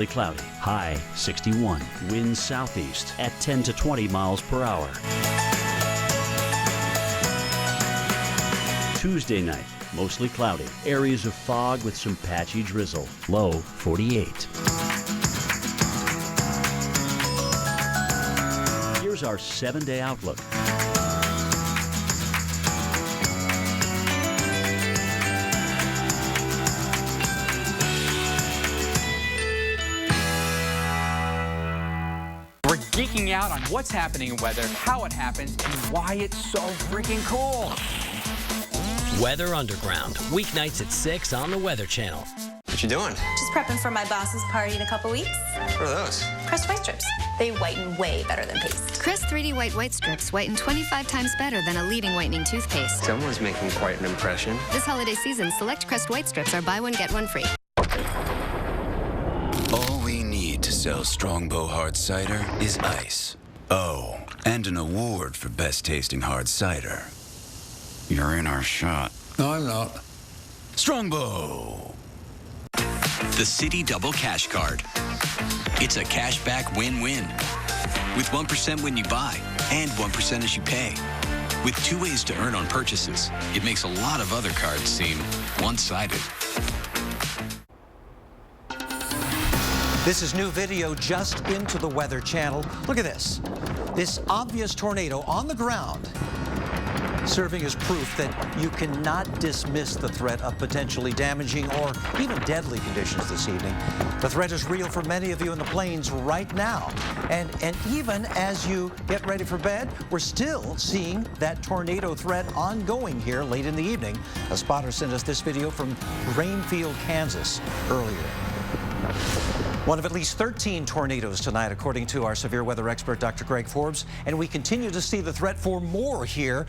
Cloudy, high 61, winds southeast at 10 to 20 miles per hour. Tuesday night, mostly cloudy, areas of fog with some patchy drizzle, low 48. Here's our 7-day outlook. We're geeking out on what's happening in weather, how it happens, and why it's so freaking cool. Weather Underground, weeknights at 6 on the Weather Channel. What you doing? Just prepping for my boss's party in a couple weeks. What are those? Crest white strips. They whiten way better than paste. Crest 3D White Strips whiten 25 times better than a leading whitening toothpaste. Someone's making quite an impression. This holiday season, select Crest White Strips are buy one, get one free. All we need to sell Strongbow Hard Cider is ice. Oh, and an award for best tasting hard cider. You're in our shot. No, I'm not. Strongbow. The Citi Double Cash Card. It's a cashback win-win. With 1% when you buy and 1% as you pay. With 2 ways to earn on purchases, it makes a lot of other cards seem one-sided. This is new video just into the Weather Channel. Look at this. This obvious tornado on the ground, serving as proof that you cannot dismiss the threat of potentially damaging or even deadly conditions this evening. The threat is real for many of you in the plains right now. And even as you get ready for bed, we're still seeing that tornado threat ongoing here late in the evening. A spotter sent us this video from Grainfield, Kansas earlier. One of at least 13 tornadoes tonight, according to our severe weather expert, Dr. Greg Forbes. And we continue to see the threat for more here.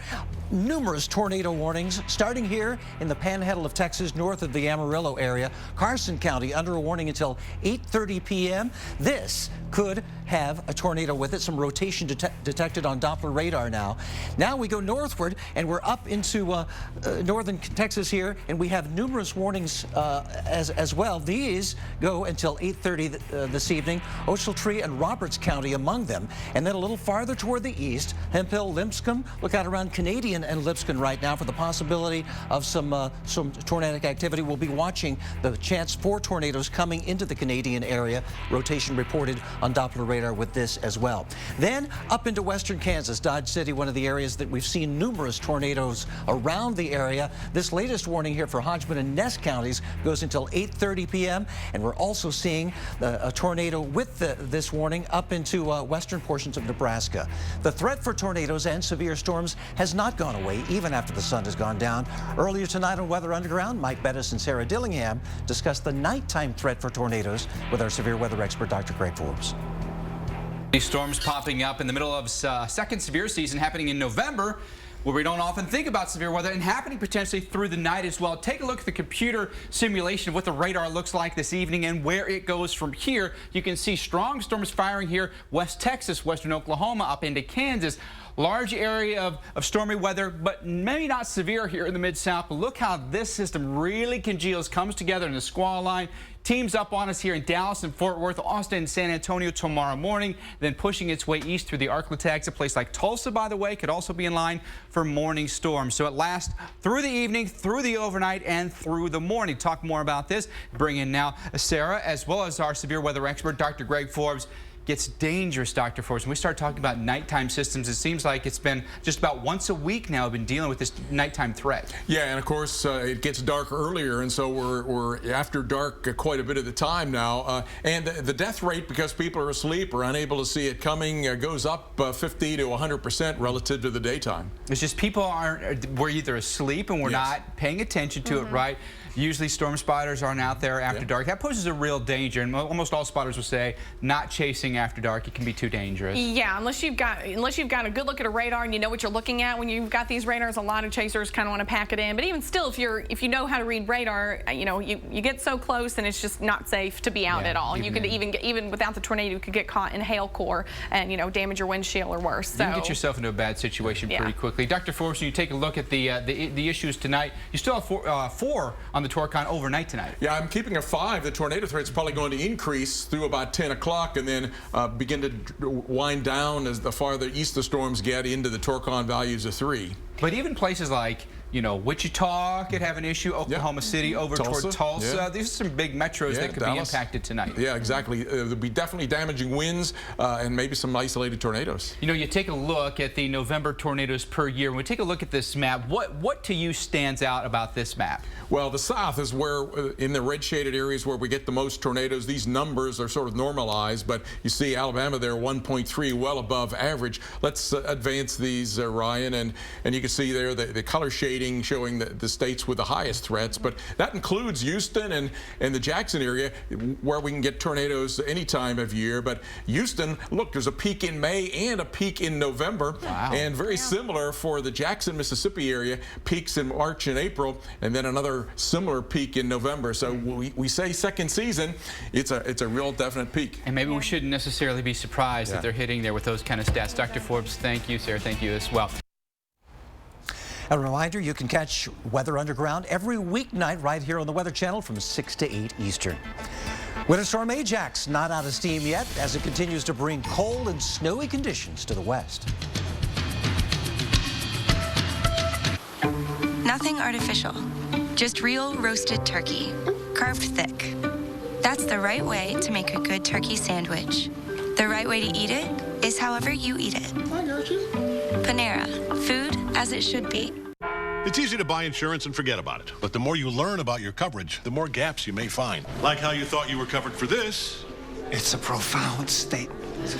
Numerous tornado warnings starting here in the panhandle of Texas, north of the Amarillo area. Carson County under a warning until 8:30 p.m. This could have a tornado with it. Some rotation detected on Doppler radar now. Now we go northward and we're up into northern Texas here, and we have numerous warnings as well. These go until 8:30 this evening. Ochiltree and Roberts County among them. And then a little farther toward the east, Hemphill, Lipscomb. Look out around Canadian and Lipscomb right now for the possibility of some tornadic activity. We'll be watching the chance for tornadoes coming into the Canadian area. Rotation reported on Doppler radar with this as well. Then up into western Kansas, Dodge City, one of the areas that we've seen numerous tornadoes around the area. This latest warning here for Hodgman and Ness counties goes until 8:30 p.m. And we're also seeing a tornado with this warning up into western portions of Nebraska. The threat for tornadoes and severe storms has not gone away, even after the sun has gone down. Earlier tonight on Weather Underground, Mike Bettis and Sarah Dillingham discussed the nighttime threat for tornadoes with our severe weather expert, Dr. Greg Forbes. These storms popping up in the middle of second severe season happening in November, where we don't often think about severe weather, and happening potentially through the night as well. Take a look at the computer simulation of what the radar looks like this evening and where it goes from here. You can see strong storms firing here, West Texas, western Oklahoma, up into Kansas. Large area of stormy weather, but maybe not severe here in the Mid-South. But look how this system really congeals, comes together in the squall line, teams up on us here in Dallas and Fort Worth, Austin and San Antonio tomorrow morning, then pushing its way east through the Arklatex. A place like Tulsa, by the way, could also be in line for morning storms. So it lasts through the evening, through the overnight, and through the morning. Talk more about this. Bring in now Sarah, as well as our severe weather expert, Dr. Greg Forbes. Gets dangerous, Dr. Forbes. When we start talking about nighttime systems, it seems like it's been just about once a week now I've been dealing with this nighttime threat. Yeah, and of course it gets dark earlier, and so we're after dark quite a bit of the time now. And the death rate, because people are asleep or unable to see it coming, goes up 50 to 100% relative to the daytime. It's just we're either asleep and we're not paying attention to it, right? Usually storm spotters aren't out there after dark. That poses a real danger, and almost all spotters will say not chasing anything after dark, it can be too dangerous. Yeah, unless you've got a good look at a radar and you know what you're looking at. When you've got these radars, a lot of chasers kind of want to pack it in. But even still, if you know how to read radar, you get so close and it's just not safe to be out at all. You could even without the tornado, you could get caught in a hail core and damage your windshield or worse. So you can get yourself into a bad situation pretty quickly. Dr. Forbes, when you take a look at the issues tonight, you still have four on the Torcon overnight tonight. Yeah, I'm keeping a 5. The tornado threat's probably going to increase through about 10 o'clock and then begin to wind down as the farther east the storms get into the Torcon values of 3. But even places like, Wichita could have an issue, Oklahoma City over toward Tulsa. Yeah. These are some big metros that could be impacted tonight. Yeah, exactly. There'll be definitely damaging winds and maybe some isolated tornadoes. You take a look at the November tornadoes per year. When we take a look at this map, what to you stands out about this map? Well, the south is where, in the red shaded areas where we get the most tornadoes, these numbers are sort of normalized, but you see Alabama there 1.3, well above average. Let's advance these, Ryan, and you can see there the color shading showing the states with the highest threats, but that includes Houston and the Jackson area where we can get tornadoes any time of year. But Houston, look, there's a peak in May and a peak in November. Wow. And very similar for the Jackson, Mississippi area, peaks in March and April, and then another similar peak in November. So we say second season, it's a real definite peak. And maybe we shouldn't necessarily be surprised that they're hitting there with those kind of stats. Dr. Forbes, thank you. Sarah, thank you as well. A reminder, you can catch Weather Underground every weeknight right here on the Weather Channel from 6 to 8 Eastern. Winter Storm Ajax not out of steam yet as it continues to bring cold and snowy conditions to the west. Nothing artificial, just real roasted turkey, carved thick. That's the right way to make a good turkey sandwich. The right way to eat it is however you eat it. Panera, food as it should be. It's easy to buy insurance and forget about it. But the more you learn about your coverage, the more gaps you may find. Like how you thought you were covered for this. It's a profound statement.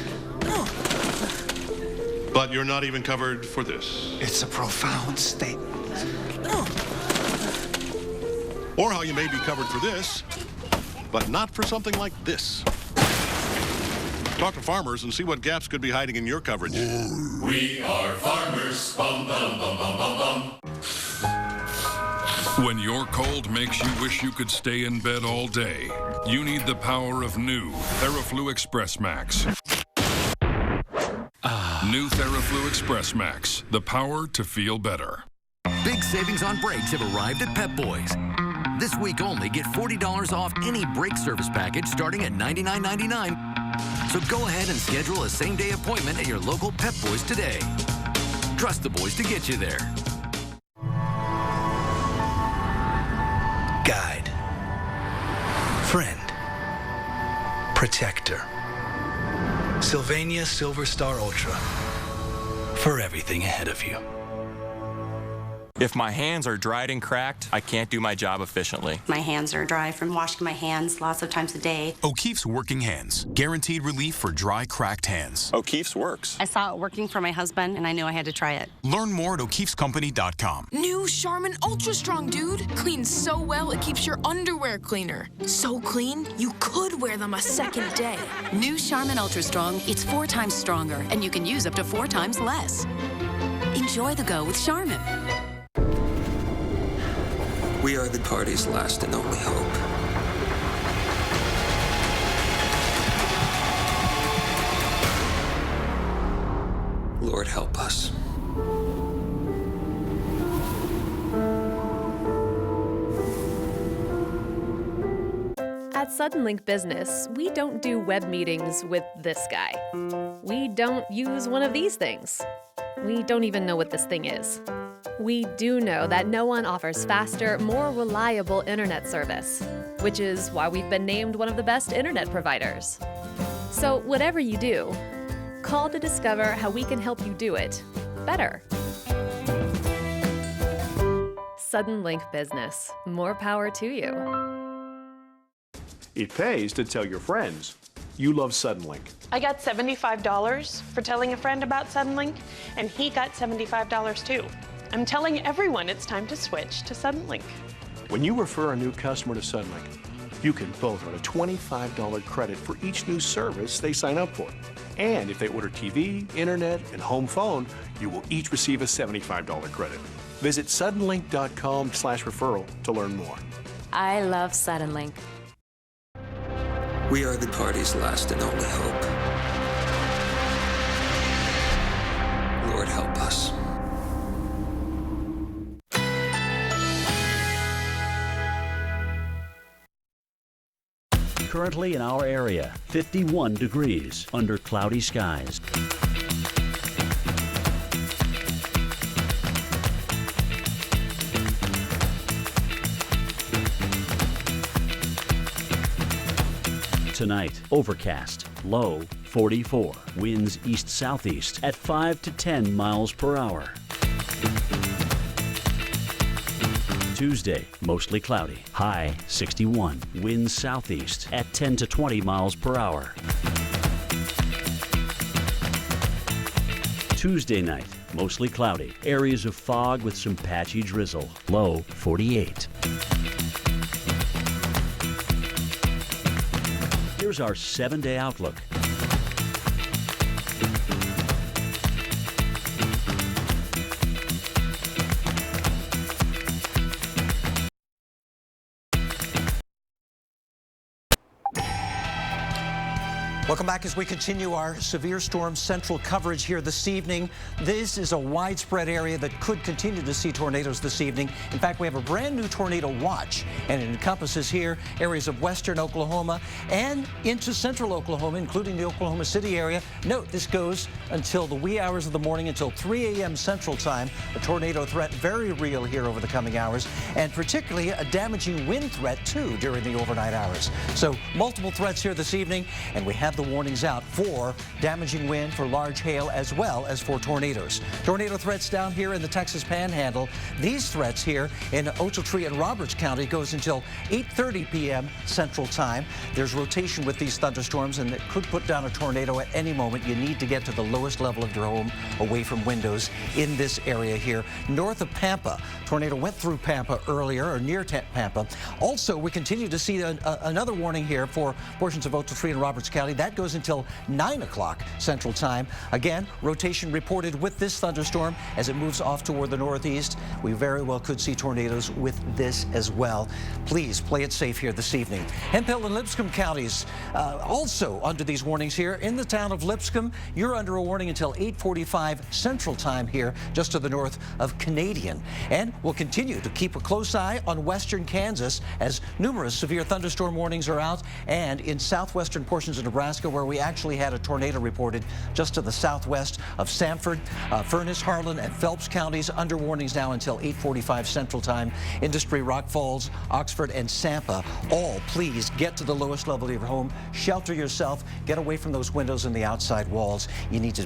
But you're not even covered for this. It's a profound statement. Or how you may be covered for this, but not for something like this. Talk to farmers and see what gaps could be hiding in your coverage. We are farmers. Bum, bum, bum, bum, bum, bum. When your cold makes you wish you could stay in bed all day, you need the power of new TheraFlu Express Max. New TheraFlu Express Max, the power to feel better. Big savings on brakes have arrived at Pep Boys. This week only, get $40 off any brake service package starting at $99.99. So go ahead and schedule a same-day appointment at your local Pep Boys today. Trust the boys to get you there. Guide. Friend. Protector. Sylvania Silver Star Ultra. For everything ahead of you. If my hands are dried and cracked, I can't do my job efficiently. My hands are dry from washing my hands lots of times a day. O'Keefe's Working Hands. Guaranteed relief for dry, cracked hands. O'Keefe's works. I saw it working for my husband, and I knew I had to try it. Learn more at o'keefescompany.com. New Charmin Ultra Strong, dude. Cleans so well, it keeps your underwear cleaner. So clean, you could wear them a second day. New Charmin Ultra Strong. It's 4 times stronger, and you can use up to 4 times less. Enjoy the go with Charmin. We are the party's last and only hope. Lord, help us. At Suddenlink Business, we don't do web meetings with this guy. We don't use one of these things. We don't even know what this thing is. We do know that no one offers faster, more reliable internet service, which is why we've been named one of the best internet providers. So whatever you do, call to discover how we can help you do it better. Suddenlink Business. More power to you. It pays to tell your friends you love Suddenlink. I got $75 for telling a friend about Suddenlink, and he got $75 too. I'm telling everyone it's time to switch to Suddenlink. When you refer a new customer to Suddenlink, You can both earn a $25 credit for each new service they sign up for. And if they order TV, internet, and home phone, you will each receive a $75 credit. Visit suddenlink.com/referral to learn more. I love Suddenlink. We are the party's last and only hope. Lord help us. Currently in our area, 51 degrees under cloudy skies. Tonight, overcast, low 44. Winds east-southeast at 5 to 10 miles per hour. Tuesday, mostly cloudy, high 61. Winds southeast at 10 to 20 miles per hour. Tuesday night, mostly cloudy, areas of fog with some patchy drizzle, low 48. Here's our 7-day outlook. Welcome back as we continue our severe storm central coverage here this evening. This is a widespread area that could continue to see tornadoes this evening. In fact, we have a brand new tornado watch, and it encompasses here areas of western Oklahoma and into central Oklahoma, including the Oklahoma City area. Note, this goes until the wee hours of the morning, until 3 a.m. Central Time. A tornado threat very real here over the coming hours, and particularly a damaging wind threat, too, during the overnight hours. So multiple threats here this evening, and we have the warnings out for damaging wind, for large hail, as well as for tornadoes. Tornado threats down here in the Texas Panhandle. These threats here in Ochiltree and Roberts County goes until 8:30 p.m. Central Time. There's rotation with these thunderstorms, and it could put down a tornado at any moment. You need to get to the lowest level of your home, away from windows in this area here. North of Pampa, tornado went through Pampa earlier, or near Pampa. Also, we continue to see another warning here for portions of Ochiltree and Roberts County. That goes until 9 o'clock Central Time. Again, rotation reported with this thunderstorm as it moves off toward the northeast. We very well could see tornadoes with this as well. Please play it safe here this evening. Hemphill and Lipscomb counties also under these warnings here. In the town of Lipscomb, you're under a warning until 8:45 Central Time here, just to the north of Canadian. And we'll continue to keep a close eye on western Kansas as numerous severe thunderstorm warnings are out, and in southwestern portions of Nebraska, where we actually had a tornado reported just to the southwest of Sanford, Furnace, Harlan, and Phelps counties under warnings now until 8:45 Central Time. Industry, Rock Falls, Oxford, and Sampa, all please get to the lowest level of your home. Shelter yourself. Get away from those windows and the outside walls. You need to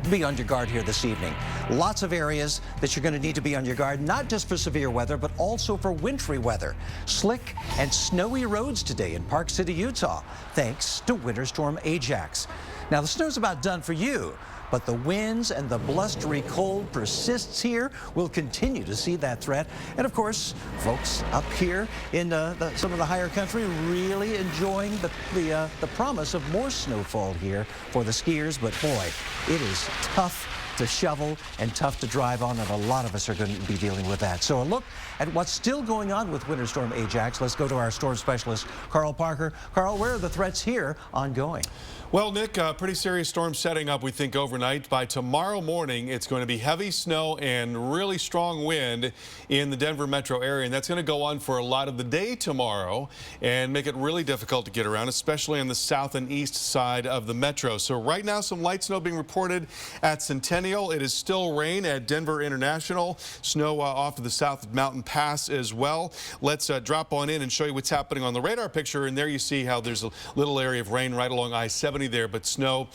be on your guard here this evening. Lots of areas that you're going to need to be on your guard, not just for severe weather, but also for wintry weather. Slick and snowy roads today in Park City, Utah, thanks to Winter Storm Ajax. Now, the snow's about done for you, but the winds and the blustery cold persists here. We'll continue to see that threat. And of course, folks up here in some of the higher country really enjoying the promise of more snowfall here for the skiers. But boy, it is tough to shovel and tough to drive on, and a lot of us are going to be dealing with that. So a look at what's still going on with Winter Storm Ajax. Let's go to our storm specialist, Carl Parker. Carl, where are the threats here ongoing? Well, Nick, pretty serious storm setting up, we think, overnight. By tomorrow morning, it's going to be heavy snow and really strong wind in the Denver metro area, and that's going to go on for a lot of the day tomorrow and make it really difficult to get around, especially on the south and east side of the metro. So right now, some light snow being reported at Centennial. It is still rain at Denver International. Snow off to the south of Mountain Pass as well. Let's drop on in and show you what's happening on the radar picture, and there you see how there's a little area of rain right along I-70 there, but snow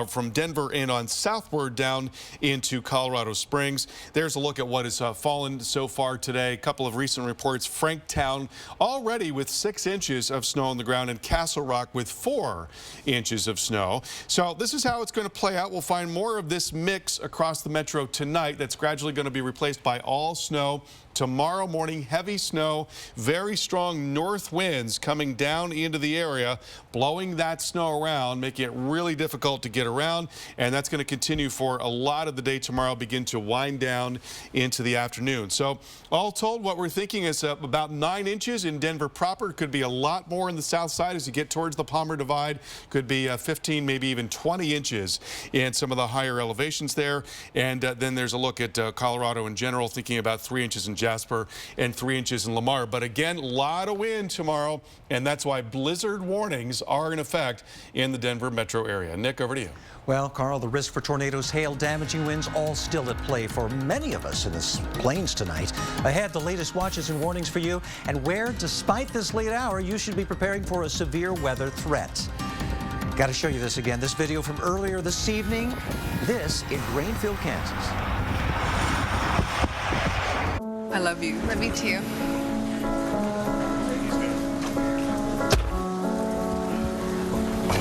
from Denver and on southward down into Colorado Springs. There's a look at what has fallen so far today. A couple of recent reports. Franktown already with 6 inches of snow on the ground, and Castle Rock with 4 inches of snow. So this is how it's going to play out. We'll find more of this mix across the metro tonight. That's gradually going to be replaced by all snow tomorrow morning, heavy snow, very strong north winds coming down into the area, blowing that snow around, making it really difficult to get around. And that's going to continue for a lot of the day tomorrow, begin to wind down into the afternoon. So all told, what we're thinking is about 9 inches in Denver proper. Could be a lot more in the south side as you get towards the Palmer Divide. Could be 15, maybe even 20 inches in some of the higher elevations there. And then there's a look at Colorado in general, thinking about 3 inches in Jasper and 3 inches in Lamar. But again, a lot of wind tomorrow, and that's why blizzard warnings are in effect in the Denver metro area. Nick, over to you. Well, Carl, the risk for tornadoes, hail, damaging winds, all still at play for many of us in the plains tonight. Ahead, the latest watches and warnings for you, and where, despite this late hour, you should be preparing for a severe weather threat. Got to show you this again. This video from earlier this evening. This in Grainfield, Kansas. I love you. Love you too.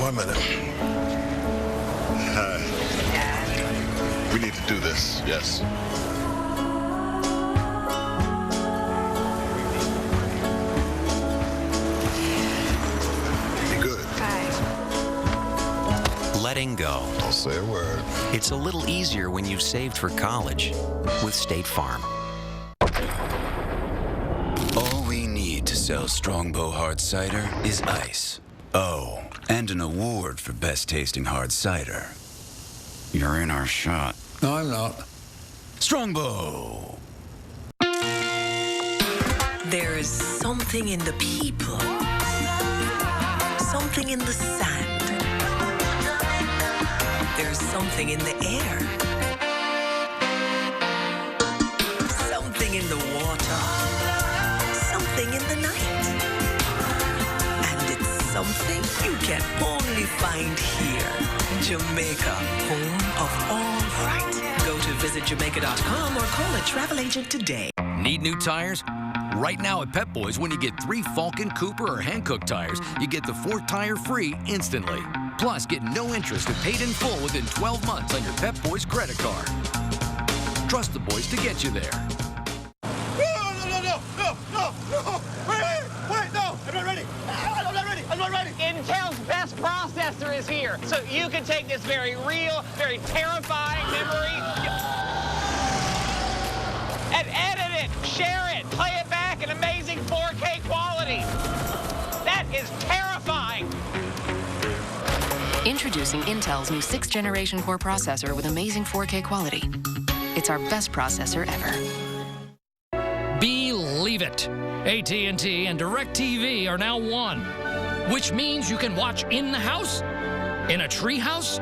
One minute. Hi. We need to do this, yes. Good. Bye. Letting go. Don't say a word. It's a little easier when you've saved for college with State Farm. All we need to sell Strongbow Hard Cider is ice. Oh, and an award for best tasting hard cider. You're in our shot. No, I'm not. Strongbow. There is something in the people, something in the sand, there's something in the air, something in the water, something in the night, and it's something you can only find here. Jamaica, home of all right. Go to visitjamaica.com or call a travel agent today. Need new tires? Right now at Pep Boys, when you get 3 Falcon, Cooper, or Hankook tires, you get the 4th tire free instantly. Plus, get no interest and paid in full within 12 months on your Pep Boys credit card. Trust the boys to get you there. No! Wait, no! I'm not ready! I'm not ready! Intel's best processor is here, so you can take this very real, very terrifying memory and edit it, share it, play it back in amazing 4K quality. That is terrifying. Introducing Intel's new 6th generation core processor with amazing 4K quality. It's our best processor ever. Believe it. AT&T and DirecTV are now one, which means you can watch in the house, in a tree house,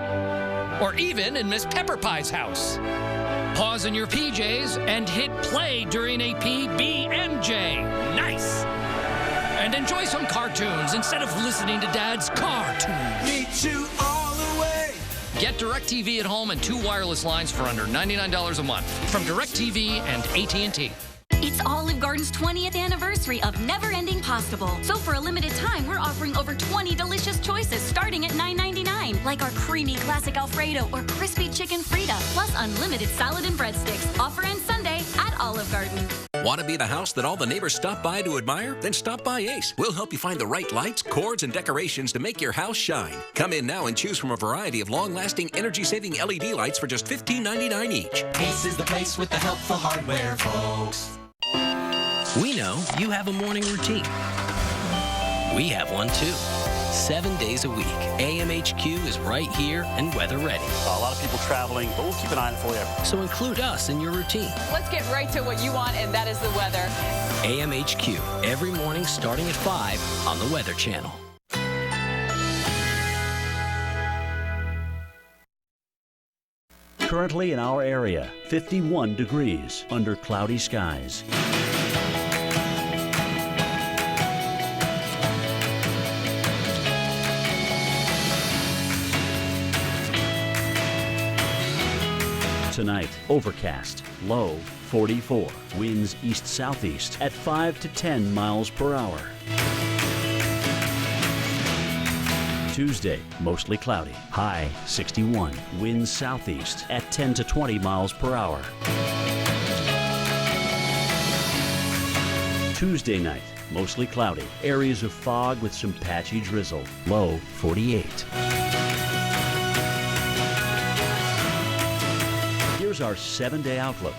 or even in Miss Pepper Pie's house. Pause in your PJs and hit play during a PB&J. Nice! And enjoy some cartoons instead of listening to Dad's cartoons. Meet you all the way. Get DirecTV at home and 2 wireless lines for under $99 a month from DirecTV and AT&T. It's Olive Garden's 20th anniversary of Never Ending Postable. So for a limited time, we're offering over 20 delicious choices starting at $9.99, like our creamy classic Alfredo or crispy chicken Frita, plus unlimited salad and breadsticks. Offer ends Sunday at Olive Garden. Want to be the house that all the neighbors stop by to admire? Then stop by Ace. We'll help you find the right lights, cords, and decorations to make your house shine. Come in now and choose from a variety of long-lasting, energy-saving LED lights for just $15.99 each. Ace is the place with the helpful hardware, folks. We know you have a morning routine. We have one too. 7 days a week, AMHQ is right here and weather ready. A lot of people traveling, but we'll keep an eye on it for you. So include us in your routine. Let's get right to what you want, and that is the weather. AMHQ, every morning starting at 5 on the Weather Channel. Currently in our area, 51 degrees under cloudy skies. Tonight, overcast, low 44. Winds east-southeast at 5 to 10 miles per hour. Tuesday, mostly cloudy, high 61. Winds southeast at 10 to 20 miles per hour. Tuesday night, mostly cloudy. Areas of fog with some patchy drizzle. Low 48. Here's our 7-day outlook.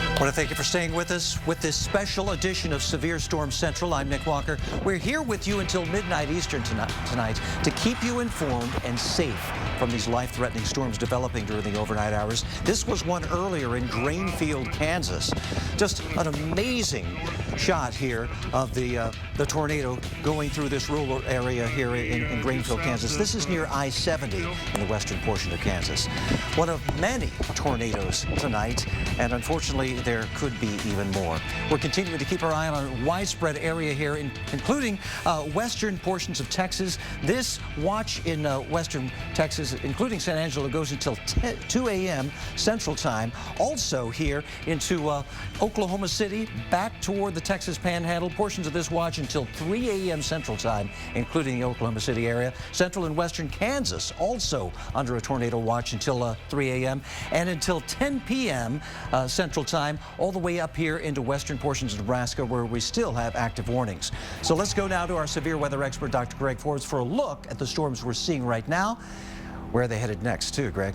I want to thank you for staying with us with this special edition of Severe Storm Central. I'm Nick Walker. We're here with you until midnight Eastern tonight to keep you informed and safe from these life-threatening storms developing during the overnight hours. This was one earlier in Grainfield, Kansas. Just an amazing shot here of the tornado going through this rural area here in Grainfield, Kansas. This is near I-70 in the western portion of Kansas. One of many tornadoes tonight, and unfortunately there could be even more. We're continuing to keep our eye on a widespread area here, including western portions of Texas. This watch in western Texas, including San Angelo, goes until 2 a.m. Central Time. Also here into Oklahoma City, back toward the Texas Panhandle. Portions of this watch until 3 a.m. Central Time, including the Oklahoma City area. Central and western Kansas also under a tornado watch until 3 a.m. and until 10 p.m. Central Time, all the way up here into western portions of Nebraska, where we still have active warnings. So let's go now to our severe weather expert, Dr. Greg Forbes, for a look at the storms we're seeing right now. Where are they headed next, too, Greg?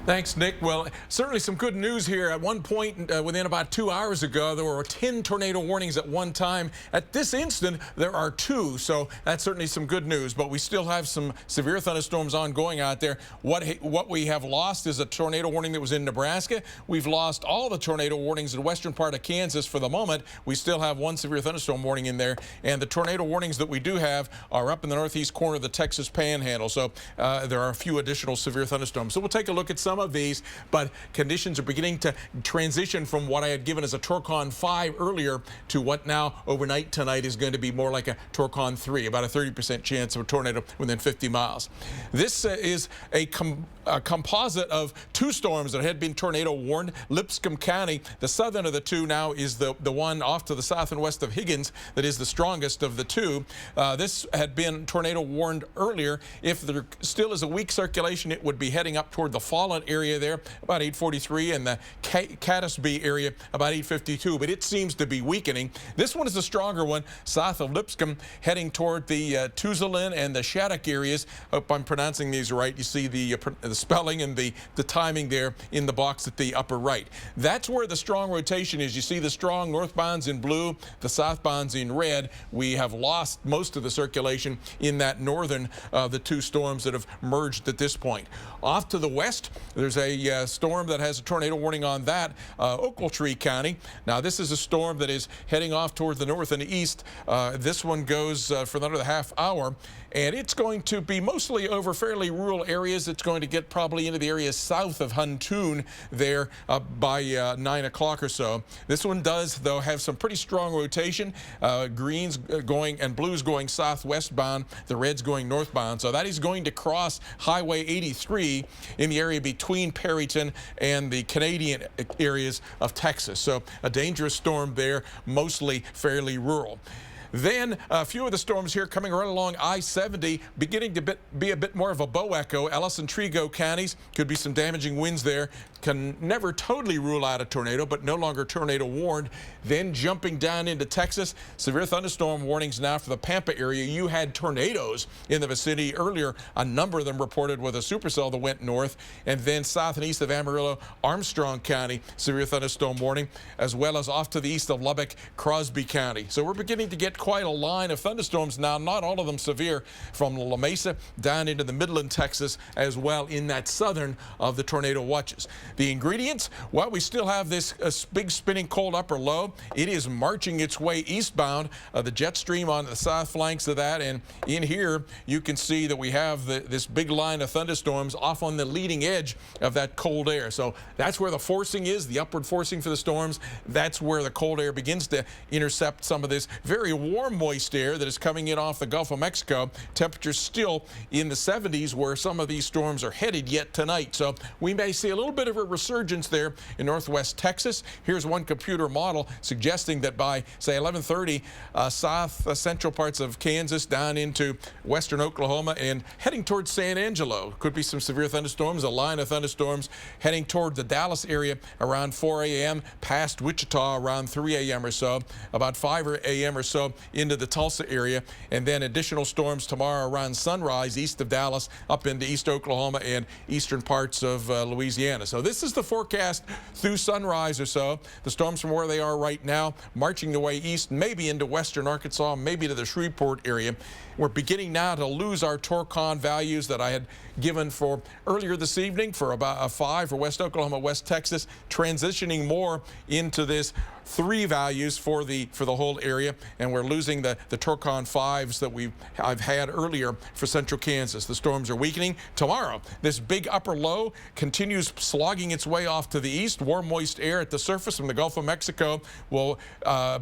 Thanks, Nick. Well, certainly some good news here. At one point, within about 2 hours ago, there were 10 tornado warnings at one time. At this instant, there are 2, so that's certainly some good news. But we still have some severe thunderstorms ongoing out there. What we have lost is a tornado warning that was in Nebraska. We've lost all the tornado warnings in the western part of Kansas for the moment. We still have 1 severe thunderstorm warning in there. And the tornado warnings that we do have are up in the northeast corner of the Texas Panhandle. So there are a few additional severe thunderstorms. So we'll take a look at some of these, but conditions are beginning to transition from what I had given as a Torcon 5 earlier to what now overnight tonight is going to be more like a Torcon 3, about a 30% chance of a tornado within 50 miles. This is a composite of 2 storms that had been tornado warned. Lipscomb County, the southern of the 2 now, is the one off to the south and west of Higgins that is the strongest of the 2. This had been tornado warned earlier. If there still is a weak circulation, it would be heading up toward the Fallen area there, about 843, and the Caddisby area, about 852, but it seems to be weakening. This one is the stronger one, south of Lipscomb, heading toward the Tuzalin and the Shattuck areas. Hope I'm pronouncing these right. You see the spelling and the timing there in the box at the upper right. That's where the strong rotation is. You see the strong northbounds in blue, the southbounds in red. We have lost most of the circulation in that northern of the 2 storms that have merged at this point. Off to the west, there's a storm that has a tornado warning on that, Ochiltree County. Now, this is a storm that is heading off toward the north and east. This one goes for another half hour, and it's going to be mostly over fairly rural areas. It's going to get probably into the areas south of Huntoon there by 9 o'clock or so. This one does, though, have some pretty strong rotation. Greens going and blues going southwestbound, the reds going northbound. So that is going to cross Highway 83 in the area between Perryton and the Canadian areas of Texas. So a dangerous storm there, mostly fairly rural. Then a few of the storms here coming right along I-70, beginning to be a bit more of a bow echo. Ellis and Trego counties, could be some damaging winds there. Can never totally rule out a tornado, but no longer tornado warned. Then jumping down into Texas, severe thunderstorm warnings now for the Pampa area. You had tornadoes in the vicinity earlier. A number of them reported with a supercell that went north. And then south and east of Amarillo, Armstrong County, severe thunderstorm warning, as well as off to the east of Lubbock, Crosby County. So we're beginning to get quite a line of thunderstorms now, not all of them severe, from La Mesa down into the Midland, Texas, as well in that southern of the tornado watches. The ingredients, well, we still have this big spinning cold upper low. It is marching its way eastbound, the jet stream on the south flanks of that, and in here you can see that we have this big line of thunderstorms off on the leading edge of that cold air. So that's where the forcing is, the upward forcing for the storms. That's where the cold air begins to intercept some of this very warm, moist air that is coming in off the Gulf of Mexico. Temperatures still in the 70s where some of these storms are headed yet tonight. So we may see a little bit of a resurgence there in northwest Texas. Here's one computer model suggesting that by, say, 11:30, south central parts of Kansas down into western Oklahoma and heading towards San Angelo. Could be some severe thunderstorms, a line of thunderstorms heading toward the Dallas area around 4 a.m., past Wichita around 3 a.m. or so, about 5 a.m. or so into the Tulsa area, and then additional storms tomorrow around sunrise east of Dallas up into east Oklahoma and eastern parts of Louisiana. So this is the forecast through sunrise or so. The storms from where they are right now marching their way east, maybe into western Arkansas, maybe to the Shreveport area. We're beginning now to lose our Torcon values that I had given for earlier this evening for about a 5 for West Oklahoma, West Texas, transitioning more into this 3 values for the whole area, and we're losing the Torcon 5s that I've had earlier for central Kansas. The storms are weakening. Tomorrow, this big upper low continues slogging its way off to the east. Warm, moist air at the surface from the Gulf of Mexico will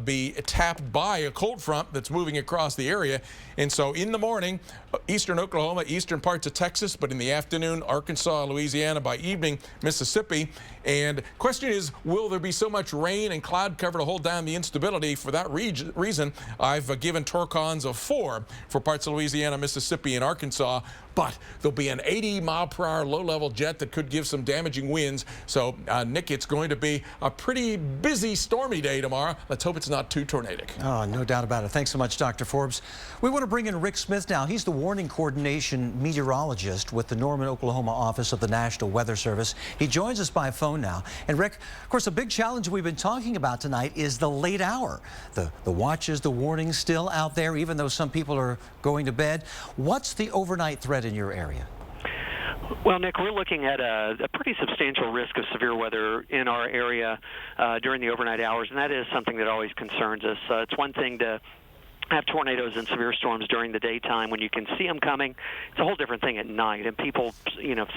be tapped by a cold front that's moving across the area. And so in the morning, eastern Oklahoma, eastern parts of Texas, but in the afternoon, Arkansas, Louisiana, by evening, Mississippi. And question is, will there be so much rain and cloud cover to hold down the instability? For that reason, I've given Torcons of 4 for parts of Louisiana, Mississippi, and Arkansas. But there'll be an 80-mile-per-hour low-level jet that could give some damaging winds. So, Nick, it's going to be a pretty busy, stormy day tomorrow. Let's hope it's not too tornadic. Oh, no doubt about it. Thanks so much, Dr. Forbes. We want to bring in Rick Smith now. He's the warning coordination meteorologist with the Norman, Oklahoma office of the National Weather Service. He joins us by phone now. And Rick, of course, a big challenge we've been talking about tonight is the late hour. The watches, the warnings still out there, even though some people are going to bed. What's the overnight threat in your area? Well, Nick, we're looking at a pretty substantial risk of severe weather in our area during the overnight hours, and that is something that always concerns us. It's one thing to have tornadoes and severe storms during the daytime when you can see them coming. It's a whole different thing at night, and people,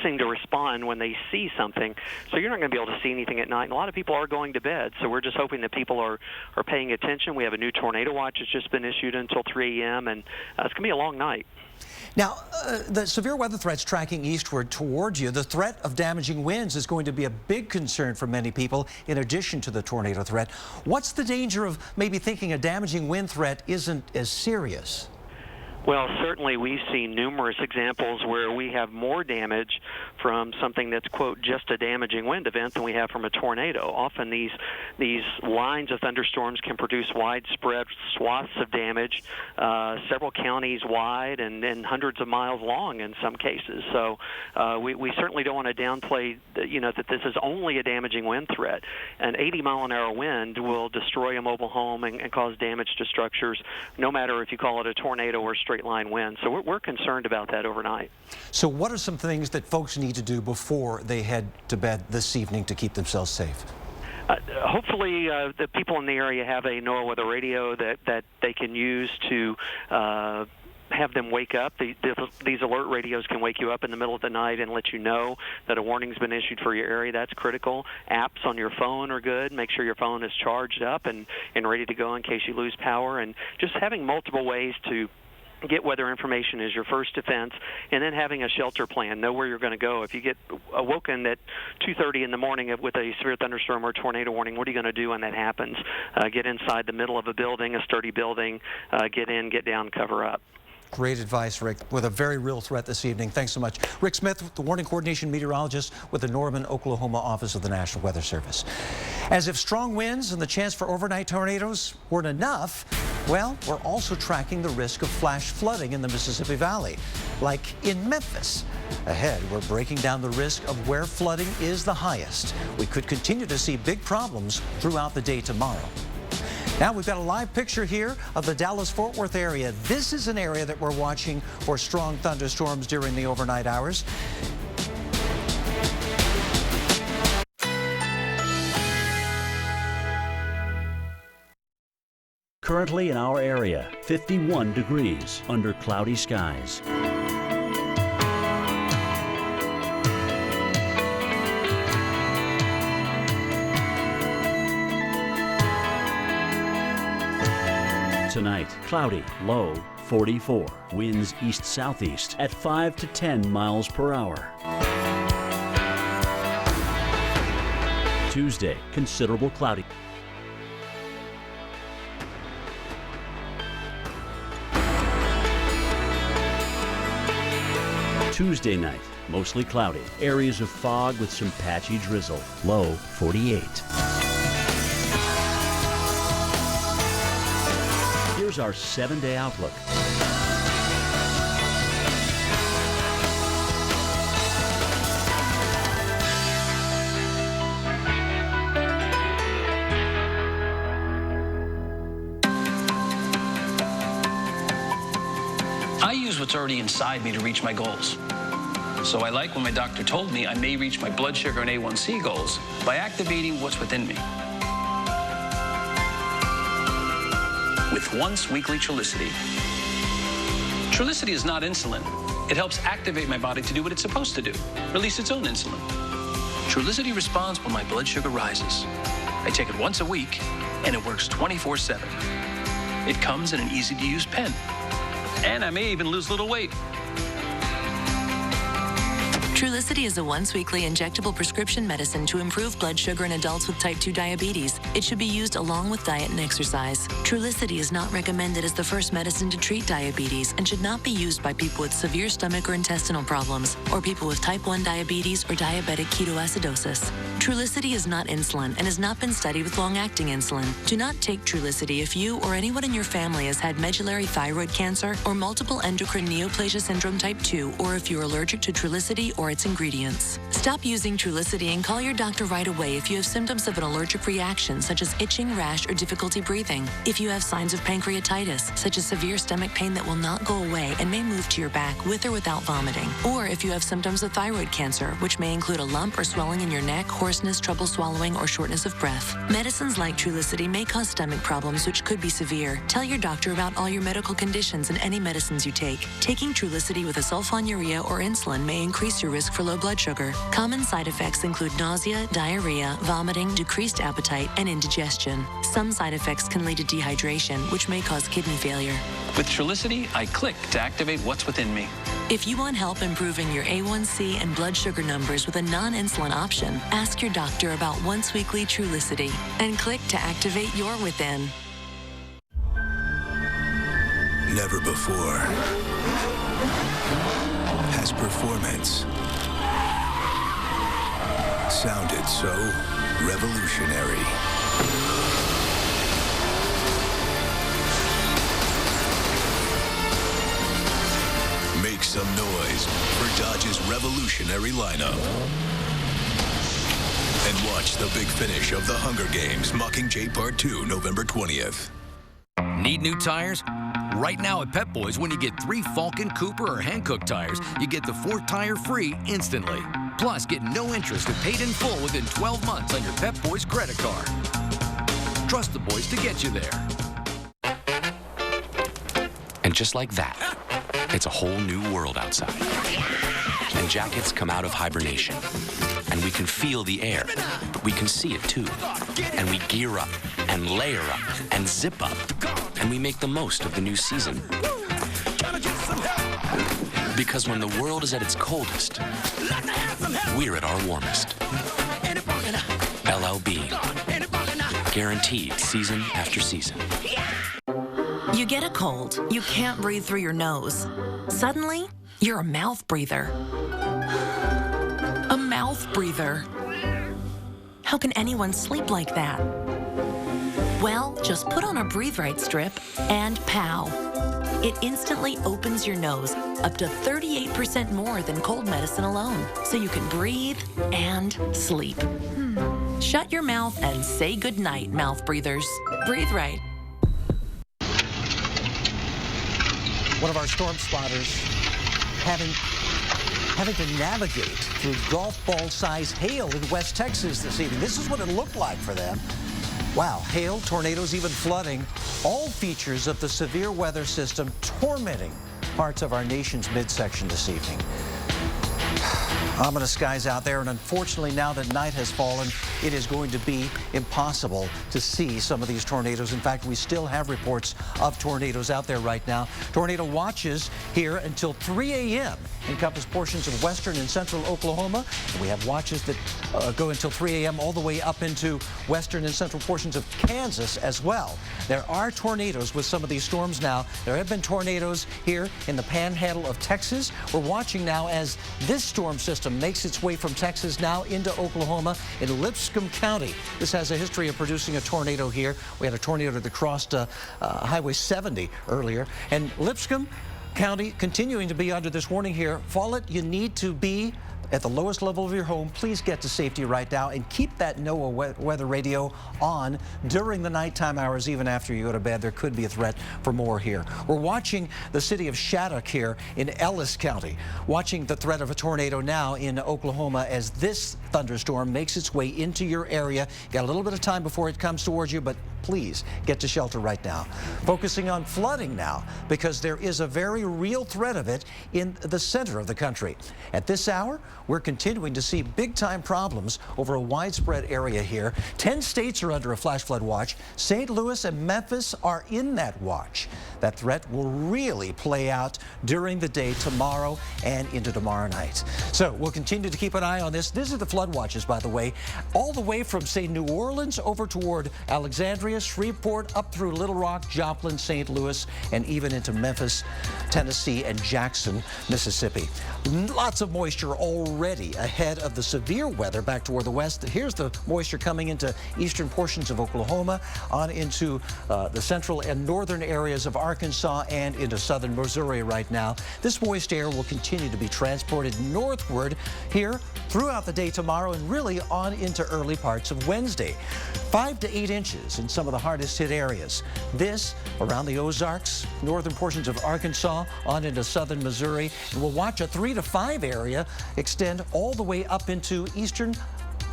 seem to respond when they see something. So you're not going to be able to see anything at night, and a lot of people are going to bed. So we're just hoping that people are paying attention. We have a new tornado watch that's just been issued until 3 a.m., and it's going to be a long night. Now, the severe weather threats tracking eastward towards you, the threat of damaging winds is going to be a big concern for many people in addition to the tornado threat. What's the danger of maybe thinking a damaging wind threat isn't as serious? Well, certainly we've seen numerous examples where we have more damage from something that's, quote, just a damaging wind event than we have from a tornado. Often these lines of thunderstorms can produce widespread swaths of damage, several counties wide and hundreds of miles long in some cases. So we certainly don't want to downplay, that this is only a damaging wind threat. An 80-mile-an-hour wind will destroy a mobile home and cause damage to structures, no matter if you call it a tornado or straight line wind. So we're concerned about that overnight. So what are some things that folks need to do before they head to bed this evening to keep themselves safe? Hopefully the people in the area have a NOAA weather radio that they can use to have them wake up. These alert radios can wake you up in the middle of the night and let you know that a warning's been issued for your area. That's critical. Apps on your phone are good. Make sure your phone is charged up and ready to go in case you lose power. And just having multiple ways to get weather information is your first defense, and then having a shelter plan. Know where you're going to go. If you get awoken at 2:30 in the morning with a severe thunderstorm or tornado warning, what are you going to do when that happens? Get inside the middle of a building, a sturdy building, get in, get down, cover up. Great advice, Rick, with a very real threat this evening. Thanks so much. Rick Smith, the warning coordination meteorologist with the Norman, Oklahoma office of the National Weather Service. As if strong winds and the chance for overnight tornadoes weren't enough, well, we're also tracking the risk of flash flooding in the Mississippi Valley, like in Memphis. Ahead, we're breaking down the risk of where flooding is the highest. We could continue to see big problems throughout the day tomorrow. Now we've got a live picture here of the Dallas-Fort Worth area. This is an area that we're watching for strong thunderstorms during the overnight hours. Currently in our area, 51 degrees under cloudy skies. Tonight, cloudy, low 44. Winds east-southeast at 5 to 10 miles per hour. Tuesday, considerable cloudy. Tuesday night, mostly cloudy. Areas of fog with some patchy drizzle. Low 48. Here's our 7-day outlook. I use what's already inside me to reach my goals. So I like when my doctor told me I may reach my blood sugar and A1C goals by activating what's within me. With once weekly Trulicity. Trulicity is not insulin. It helps activate my body to do what it's supposed to do, release its own insulin. Trulicity responds when my blood sugar rises. I take it once a week, and it works 24/7. It comes in an easy-to-use pen. And I may even lose a little weight. Trulicity is a once-weekly injectable prescription medicine to improve blood sugar in adults with type 2 diabetes. It should be used along with diet and exercise. Trulicity is not recommended as the first medicine to treat diabetes and should not be used by people with severe stomach or intestinal problems or people with type 1 diabetes or diabetic ketoacidosis. Trulicity is not insulin and has not been studied with long-acting insulin. Do not take Trulicity if you or anyone in your family has had medullary thyroid cancer or multiple endocrine neoplasia syndrome type 2, or if you're allergic to Trulicity or its ingredients. Stop using Trulicity and call your doctor right away if you have symptoms of an allergic reaction, such as itching, rash, or difficulty breathing. If you have signs of pancreatitis, such as severe stomach pain that will not go away and may move to your back with or without vomiting. Or if you have symptoms of thyroid cancer, which may include a lump or swelling in your neck, hoarseness, trouble swallowing, or shortness of breath. Medicines like Trulicity may cause stomach problems, which could be severe. Tell your doctor about all your medical conditions and any medicines you take. Taking Trulicity with a sulfonylurea or insulin may increase your risk for low blood sugar. Common side effects include nausea, diarrhea, vomiting, decreased appetite, and indigestion. Some side effects can lead to dehydration, which may cause kidney failure. With Trulicity, I click to activate what's within me. If you want help improving your A1C and blood sugar numbers with a non-insulin option, ask your doctor about once weekly Trulicity and click to activate your within. Never before has performance sounded so revolutionary. Make some noise for Dodge's revolutionary lineup. And watch the big finish of the Hunger Games Mockingjay Part 2, November 20th. Need new tires? Right now at Pep Boys, when you get 3 Falcon, Cooper, or Hankook tires, you get the 4th tire free instantly. Plus, get no interest and paid in full within 12 months on your Pep Boys credit card. Trust the boys to get you there. And just like that, it's a whole new world outside. And jackets come out of hibernation. And we can feel the air, but we can see it too. And we gear up and layer up and zip up. And we make the most of the new season. Because when the world is at its coldest, we're at our warmest. LL Bean. Guaranteed season after season. You get a cold. You can't breathe through your nose. Suddenly, you're a mouth breather. A mouth breather. How can anyone sleep like that? Well, just put on a Breathe Right strip and pow. It instantly opens your nose up to 38% more than cold medicine alone, so you can breathe and sleep. Shut your mouth and say goodnight, mouth breathers. Breathe Right. One of our storm spotters having to navigate through golf ball size hail in West Texas this evening. This is what it looked like for them. Wow, hail, tornadoes, even flooding, all features of the severe weather system tormenting parts of our nation's midsection this evening. Ominous skies out there, and unfortunately now that night has fallen, it is going to be impossible to see some of these tornadoes. In fact, we still have reports of tornadoes out there right now. Tornado watches here until 3 a.m. encompass portions of western and central Oklahoma. And we have watches that go until 3 a.m. all the way up into western and central portions of Kansas as well. There are tornadoes with some of these storms now. There have been tornadoes here in the panhandle of Texas. We're watching now as this storm system makes its way from Texas now into Oklahoma in Lipscomb County. This has a history of producing a tornado here. We had a tornado that crossed Highway 70 earlier. And Lipscomb County continuing to be under this warning here. Follett, you need to be at the lowest level of your home. Please get to safety right now and keep that NOAA weather radio on during the nighttime hours, even after you go to bed. There could be a threat for more here. We're watching the city of Shattuck here in Ellis County, watching the threat of a tornado now in Oklahoma as this thunderstorm makes its way into your area. Got a little bit of time before it comes towards you, but please get to shelter right now. Focusing on flooding now, because there is a very real threat of it in the center of the country. At this hour, we're continuing to see big-time problems over a widespread area here. 10 states are under a flash flood watch. St. Louis and Memphis are in that watch. That threat will really play out during the day tomorrow and into tomorrow night. So we'll continue to keep an eye on this. These are the flood watches, by the way, all the way from, say, New Orleans over toward Alexandria, Shreveport, up through Little Rock, Joplin, St. Louis, and even into Memphis, Tennessee, and Jackson, Mississippi. Lots of moisture already ahead of the severe weather back toward the west. Here's the moisture coming into eastern portions of Oklahoma, on into the central and northern areas of Arkansas and into southern Missouri right now. This moist air will continue to be transported northward here throughout the day tomorrow and really on into early parts of Wednesday. 5 to 8 inches in some of the hardest hit areas. This around the Ozarks, northern portions of Arkansas, on into southern Missouri. And we'll watch a 3 to 5 area extend all the way up into eastern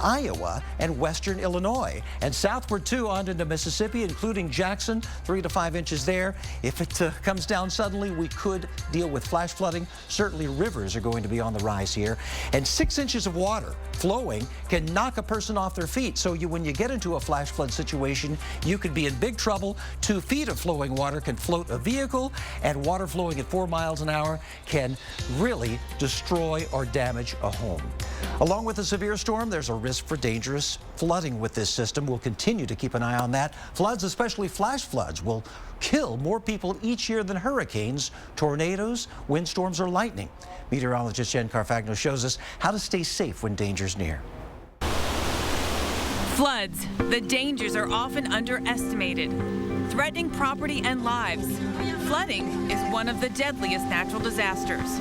Iowa and western Illinois, and southward too on into Mississippi, including Jackson, 3 to 5 inches there. If it comes down suddenly, we could deal with flash flooding. Certainly rivers are going to be on the rise here, and 6 inches of water flowing can knock a person off their feet. So when you get into a flash flood situation, you could be in big trouble. 2 feet of flowing water can float a vehicle, and water flowing at 4 miles an hour can really destroy or damage a home. Along with the severe storm, there's a risk for dangerous flooding with this system. We'll continue to keep an eye on that. Floods, especially flash floods, will kill more people each year than hurricanes, tornadoes, windstorms, or lightning. Meteorologist Jen Carfagno shows us how to stay safe when danger's near. Floods. The dangers are often underestimated, threatening property and lives. Flooding is one of the deadliest natural disasters.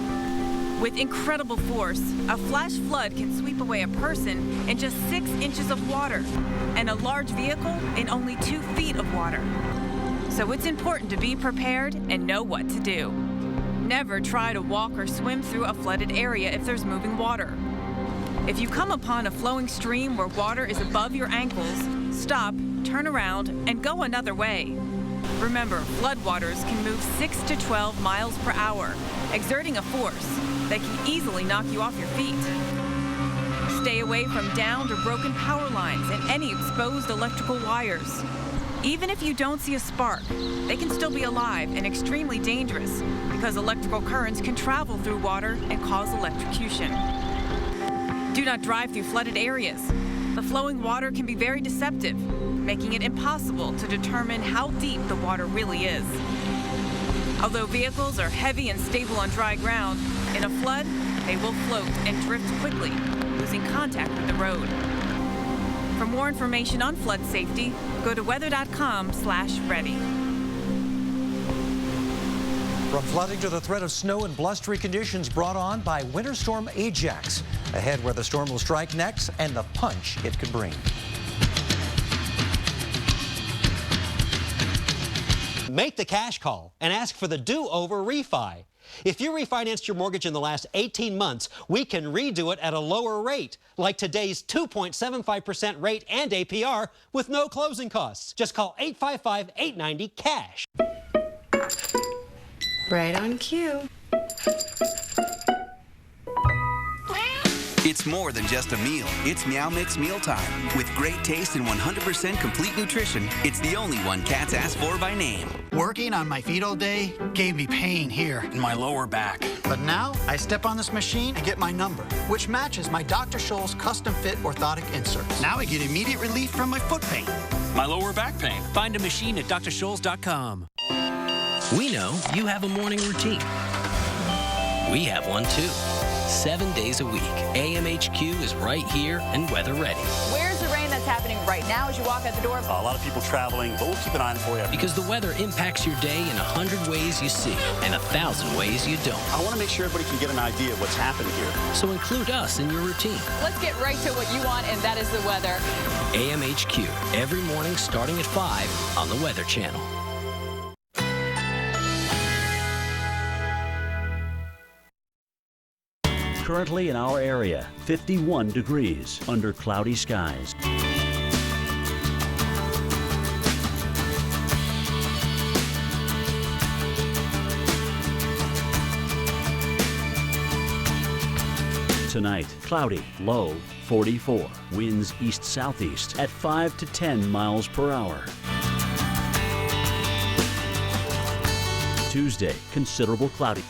With incredible force, a flash flood can sweep away a person in just 6 inches of water and a large vehicle in only 2 feet of water. So it's important to be prepared and know what to do. Never try to walk or swim through a flooded area if there's moving water. If you come upon a flowing stream where water is above your ankles, stop, turn around, and go another way. Remember, floodwaters can move 6 to 12 miles per hour, exerting a force that can easily knock you off your feet. Stay away from downed or broken power lines and any exposed electrical wires. Even if you don't see a spark, they can still be alive and extremely dangerous because electrical currents can travel through water and cause electrocution. Do not drive through flooded areas. The flowing water can be very deceptive, making it impossible to determine how deep the water really is. Although vehicles are heavy and stable on dry ground, in a flood, they will float and drift quickly, losing contact with the road. For more information on flood safety, go to weather.com/ready. From flooding to the threat of snow and blustery conditions brought on by Winter Storm Ajax. Ahead where the storm will strike next and the punch it could bring. Make the cash call and ask for the do-over refi. If you refinanced your mortgage in the last 18 months, we can redo it at a lower rate, like today's 2.75% rate and APR with no closing costs. Just call 855-890-CASH. Right on cue. It's more than just a meal. It's Meow Mix Mealtime. With great taste and 100% complete nutrition, it's the only one cats ask for by name. Working on my feet all day gave me pain here in my lower back. But now I step on this machine and get my number, which matches my Dr. Scholl's custom fit orthotic inserts. Now I get immediate relief from my foot pain. My lower back pain. Find a machine at drscholl's.com. We know you have a morning routine. We have one too. 7 days a week, AMHQ is right here and weather ready. Where's the rain that's happening right now as you walk out the door? A lot of people traveling, but we'll keep an eye on it for you. Because the weather impacts your day in 100 ways you see and 1,000 ways you don't. I want to make sure everybody can get an idea of what's happening here. So include us in your routine. Let's get right to what you want, and that is the weather. AMHQ, every morning starting at 5 on the Weather Channel. Currently in our area, 51 degrees under cloudy skies. Tonight, cloudy, low 44. Winds east-southeast at 5 to 10 miles per hour. Tuesday, considerable cloudy.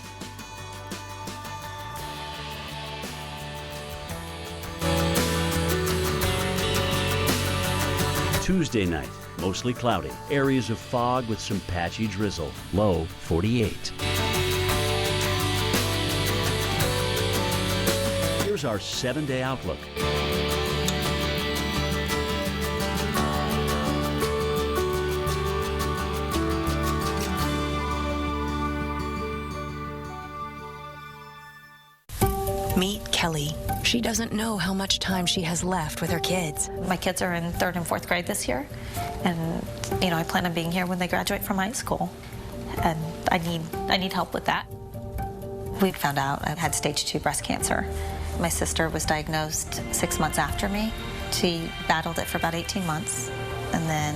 Tuesday night, mostly cloudy. Areas of fog with some patchy drizzle. Low 48. Here's our 7-day outlook. Meet Kelly. She doesn't know how much time she has left with her kids. My kids are in 3rd and 4th grade this year, and I plan on being here when they graduate from high school, and I need help with that. We found out I had stage 2 breast cancer. My sister was diagnosed 6 months after me. She battled it for about 18 months, and then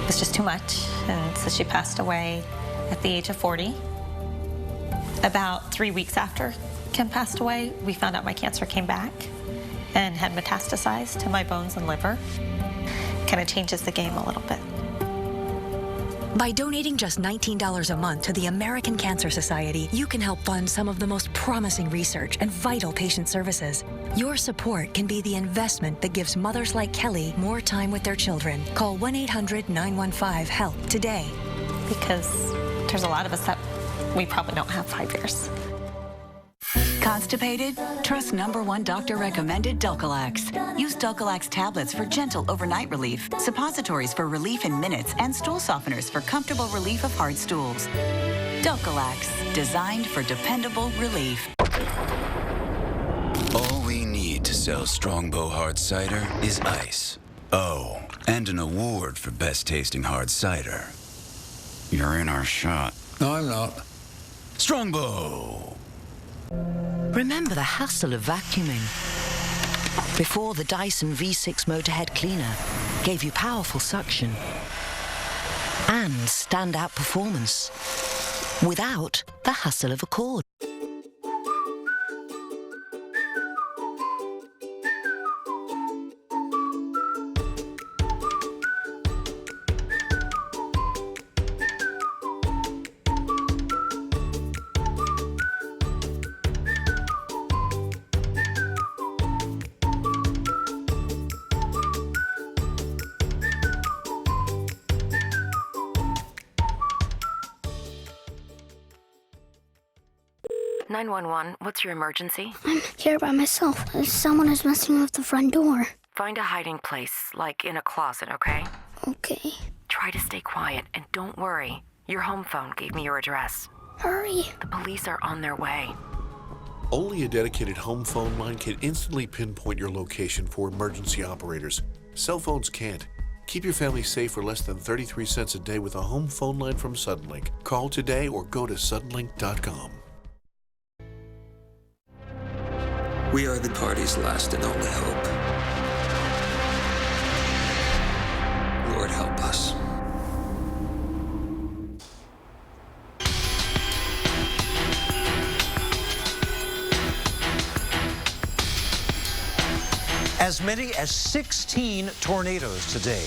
it was just too much, and so she passed away at the age of 40. About 3 weeks after Kim passed away, we found out my cancer came back and had metastasized to my bones and liver. Kind of changes the game a little bit. By donating just $19 a month to the American Cancer Society, you can help fund some of the most promising research and vital patient services. Your support can be the investment that gives mothers like Kelly more time with their children. Call 1-800-915-HELP today. Because there's a lot of us that we probably don't have 5 years. Constipated? Trust #1 doctor recommended Dulcolax. Use Dulcolax tablets for gentle overnight relief, suppositories for relief in minutes, and stool softeners for comfortable relief of hard stools. Dulcolax, designed for dependable relief. All we need to sell Strongbow Hard Cider is ice. Oh, and an award for best tasting hard cider. You're in our shot. No, I'm not. Strongbow! Remember the hassle of vacuuming? Before, the Dyson V6 Motorhead Cleaner gave you powerful suction and standout performance without the hassle of a cord. What's your emergency? I'm here by myself. Someone is messing with the front door. Find a hiding place, like in a closet, okay? Okay. Try to stay quiet, and don't worry. Your home phone gave me your address. Hurry. The police are on their way. Only a dedicated home phone line can instantly pinpoint your location for emergency operators. Cell phones can't. Keep your family safe for less than 33 cents a day with a home phone line from Suddenlink. Call today or go to suddenlink.com. We are the party's last and only hope. Lord help us. As many as 16 tornadoes today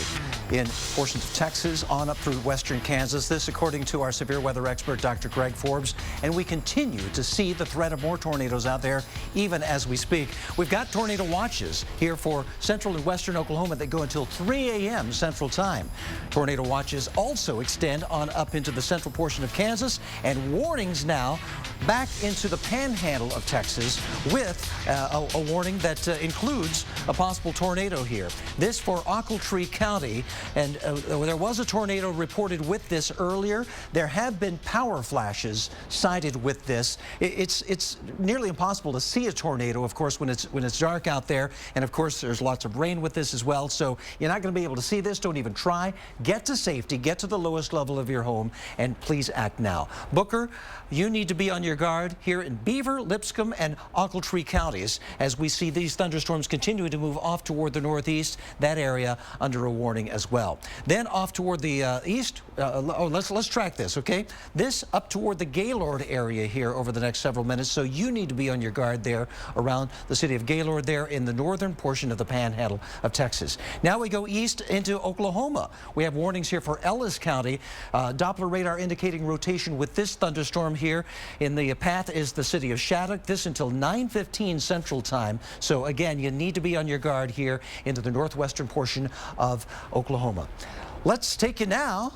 in portions of Texas on up through western Kansas. This according to our severe weather expert, Dr. Greg Forbes. And we continue to see the threat of more tornadoes out there even as we speak. We've got tornado watches here for central and western Oklahoma that go until 3 a.m. Central Time. Tornado watches also extend on up into the central portion of Kansas, and warnings now back into the panhandle of Texas with a warning that includes a possible tornado here. This for Ochiltree County, and there was a tornado reported with this earlier. There have been power flashes cited with this. It's nearly impossible to see a tornado, of course, when it's dark out there, and of course there's lots of rain with this as well, so you're not going to be able to see this. Don't even try. Get to safety, get to the lowest level of your home, and please act now. Booker, you need to be on your guard here in Beaver, Lipscomb, and Ochiltree counties as we see these thunderstorms continuing to move off toward the northeast, that area under a warning as well. Then off toward the east, let's track this, okay? This up toward the Gaylord area here over the next several minutes, so you need to be on your guard there around the city of Gaylord there in the northern portion of the panhandle of Texas. Now we go east into Oklahoma. We have warnings here for Ellis County. Doppler radar indicating rotation with this thunderstorm here. In the path is the city of Shattuck. This until 9:15 Central Time. So again, you need to be on your guard here into the northwestern portion of Oklahoma. Let's take you now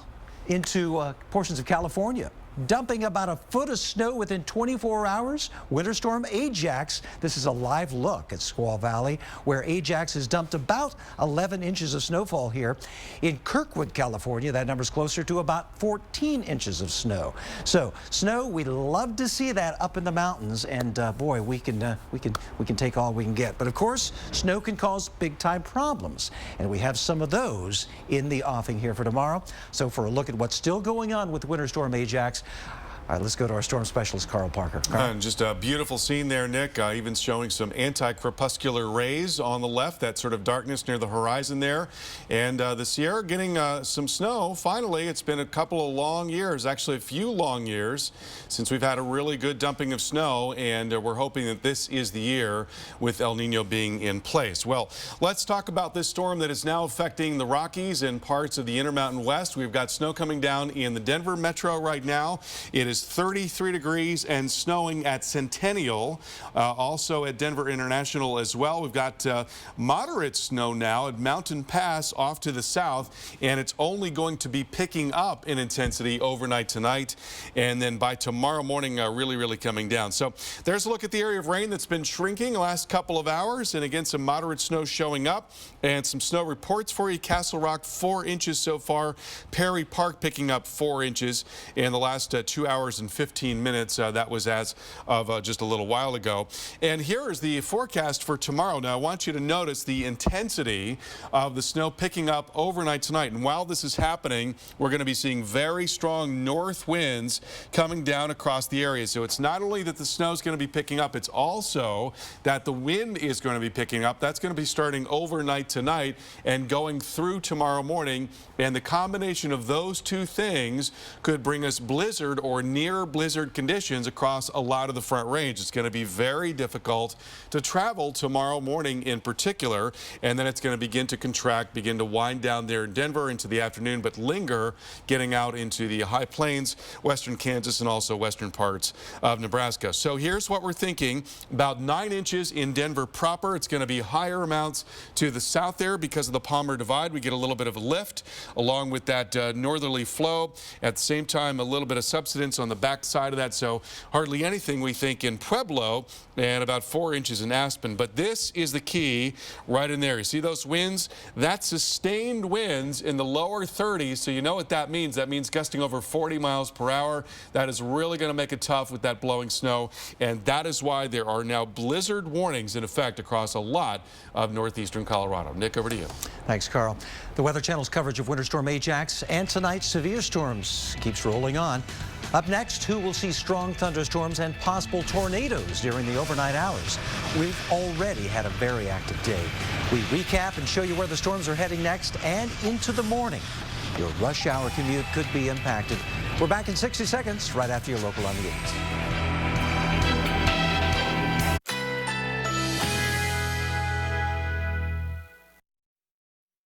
into portions of California. Dumping about a foot of snow within 24 hours. Winter storm Ajax. This is a live look at Squaw Valley, where Ajax has dumped about 11 inches of snowfall here. In Kirkwood, California, that number's closer to about 14 inches of snow. So snow, we love to see that up in the mountains, and boy, we can take all we can get. But of course, snow can cause big-time problems, and we have some of those in the offing here for tomorrow. So for a look at what's still going on with Winter Storm Ajax, all right, let's go to our storm specialist, Carl Parker. Carl. And just a beautiful scene there, Nick, even showing some anti-crepuscular rays on the left, that sort of darkness near the horizon there. And the Sierra getting some snow. Finally, it's been a couple of long years, actually a few long years, since we've had a really good dumping of snow, and we're hoping that this is the year with El Nino being in place. Well, let's talk about this storm that is now affecting the Rockies and parts of the Intermountain West. We've got snow coming down in the Denver metro right now. It is 33 degrees and snowing at Centennial, also at Denver International as well. We've got moderate snow now at Mountain Pass off to the south, and it's only going to be picking up in intensity overnight tonight, and then by tomorrow morning really coming down. So there's a look at the area of rain that's been shrinking the last couple of hours, and again some moderate snow showing up, and some snow reports for you. Castle Rock 4 inches so far, Perry Park picking up 4 inches in the last 2 hours and 15 minutes. That was as of just a little while ago. And here is the forecast for tomorrow. Now I want you to notice the intensity of the snow picking up overnight tonight. And while this is happening, we're going to be seeing very strong north winds coming down across the area. So it's not only that the snow is going to be picking up, it's also that the wind is going to be picking up. That's going to be starting overnight tonight and going through tomorrow morning. And the combination of those two things could bring us blizzard or near blizzard conditions across a lot of the Front Range. It's going to be very difficult to travel tomorrow morning in particular, and then it's going to begin to contract, begin to wind down there in Denver into the afternoon, but linger getting out into the high plains, western Kansas, and also western parts of Nebraska. So here's what we're thinking. About 9 inches in Denver proper. It's going to be higher amounts to the south there because of the Palmer Divide. We get a little bit of a lift along with that northerly flow. At the same time, a little bit of subsidence on the back side of that, so hardly anything we think in Pueblo, and about 4 inches in Aspen. But this is the key right in there. You see those winds? That's sustained winds in the lower 30s, so you know what that means. That means gusting over 40 miles per hour. That is really going to make it tough with that blowing snow, and that is why there are now blizzard warnings in effect across a lot of northeastern Colorado. Nick, over to you. Thanks, Carl. The Weather Channel's coverage of Winter Storm Ajax and tonight's severe storms keeps rolling on. Up next, who will see strong thunderstorms and possible tornadoes during the overnight hours? We've already had a very active day. We recap and show you where the storms are heading next and into the morning. Your rush hour commute could be impacted. We're back in 60 seconds right after your local on the 8.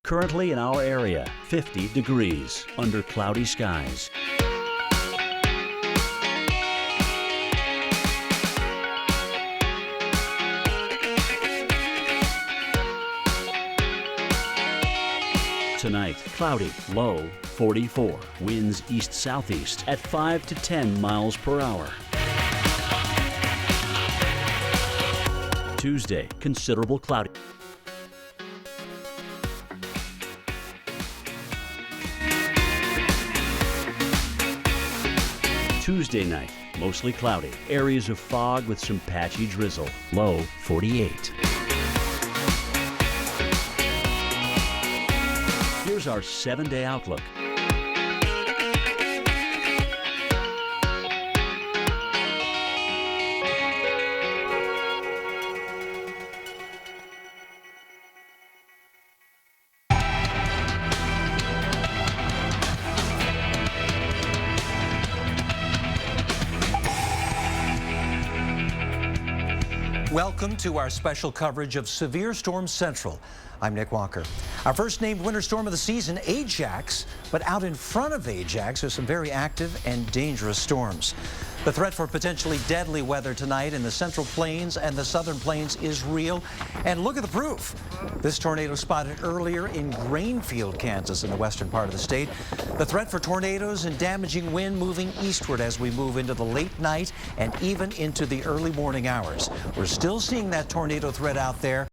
Currently in our area, 50 degrees under cloudy skies. Tonight, cloudy, low 44. Winds east-southeast at 5 to 10 miles per hour. Tuesday, considerable cloudy. Tuesday night, mostly cloudy. Areas of fog with some patchy drizzle. Low 48. Here's our 7-day outlook. Welcome to our special coverage of Severe Storm Central. I'm Nick Walker. Our first named winter storm of the season, Ajax, but out in front of Ajax are some very active and dangerous storms. The threat for potentially deadly weather tonight in the Central Plains and the Southern Plains is real. And look at the proof. This tornado spotted earlier in Grainfield, Kansas, in the western part of the state. The threat for tornadoes and damaging wind moving eastward as we move into the late night and even into the early morning hours. We're still seeing that tornado threat out there.